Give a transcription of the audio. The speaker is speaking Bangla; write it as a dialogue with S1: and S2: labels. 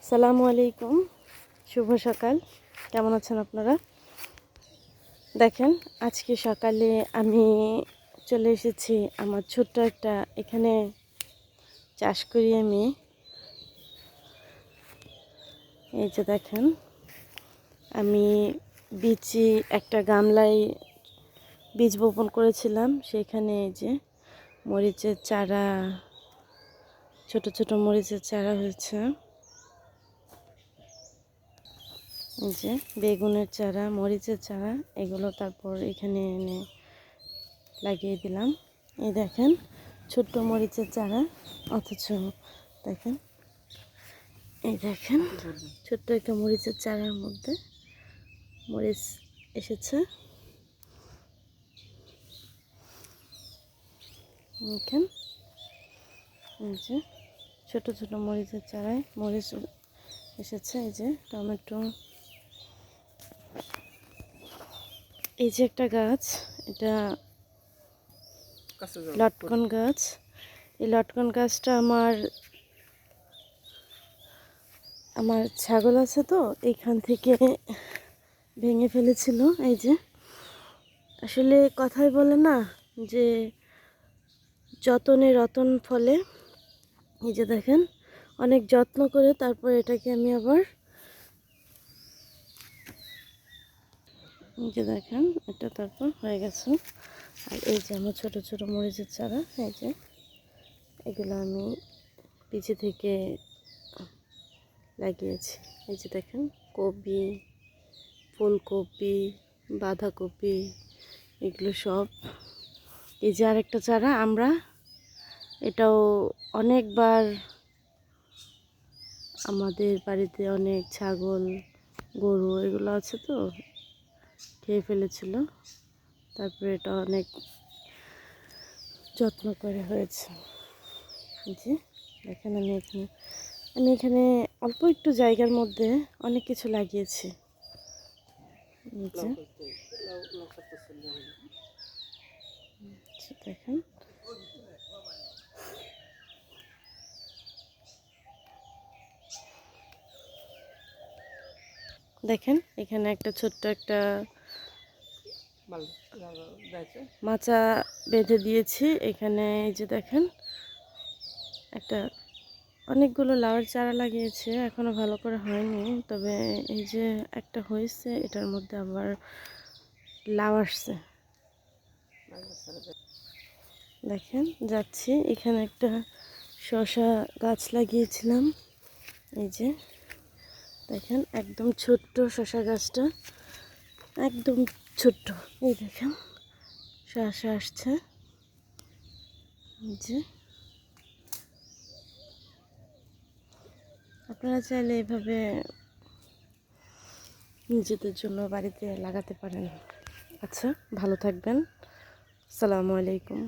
S1: আসসালামু আলাইকুম, শুভ সকাল। কেমন আছেন আপনারা? দেখেন, আজকে সকালে আমি চলে এসেছি আমার ছোট্ট একটা এখানে চাষ করি আমি। এই যে দেখেন, আমি বীজই একটা গামলায় বীজ বপন করেছিলাম। সেখানে এই যে মরিচের চারা, ছোট ছোট মরিচের চারা হয়েছে। এই যে বেগুনের চারা, মরিচের চারা, এগুলো তারপর এখানে এনে লাগিয়ে দিলাম। এই দেখেন ছোট্ট মরিচের চারা, অথচ দেখেন, এই দেখেন ছোট্ট একটা মরিচের চারার মধ্যে মরিচ এসেছে। দেখেন, এই যে ছোট ছোট মরিচের চারায় মরিচ এসেছে। এই যে টমেটো, এই যে একটা গাছ, এটা লটকন গাছ। এই লটকন গাছটা আমার ছাগল আছে তো, এইখান থেকে ভেঙে ফেলেছিল। এই যে আসলে কথাই বলে না যে যতনে রতন ফলে। এই যে দেখেন, অনেক যত্ন করে তারপর এটাকে আমি আবার, এই যে দেখেন এটা তারপর হয়ে গেছে। আর এই যে আমার ছোট ছোট মরিচের চারা, এই যে এগুলো আমি পিছে থেকে লাগিয়েছি। এই যে দেখেন, কপি, ফুলকপি, বাঁধাকপি, এগুলো সব। এই যে আরেকটা চারা, এটাও অনেকবার আমাদের বাড়িতে অনেক ছাগল গরু এগুলো আছে তো, খেয়ে ফেলেছিল। তারপরে এটা অনেক যত্ন করে হয়েছে। যে দেখেন, আমি এখানে অল্প একটু জায়গার মধ্যে অনেক কিছু লাগিয়েছি। দেখেন, দেখেন এখানে একটা ছোট্ট একটা মাচা বেঁধে দিয়েছি এখানে। এই যে দেখেন, একটা অনেকগুলো লাউয়ের চারা লাগিয়েছে, এখনো ভালো করে হয়নি, তবে এই যে একটা হয়েছে, এটার মধ্যে আবার লাউ আসছে। দেখেন যাচ্ছি, এখানে একটা শসা গাছ লাগিয়েছিলাম। এই যে দেখেন, একদম ছোট্ট শসা গাছটা, একদম ছোট্ট। এই দেখেন শসা আসছে। এই যে আপনারা চাইলে এভাবে নিজেদের জন্য বাড়িতে লাগাতে পারেন। আচ্ছা, ভালো থাকবেন। আসসালামু আলাইকুম।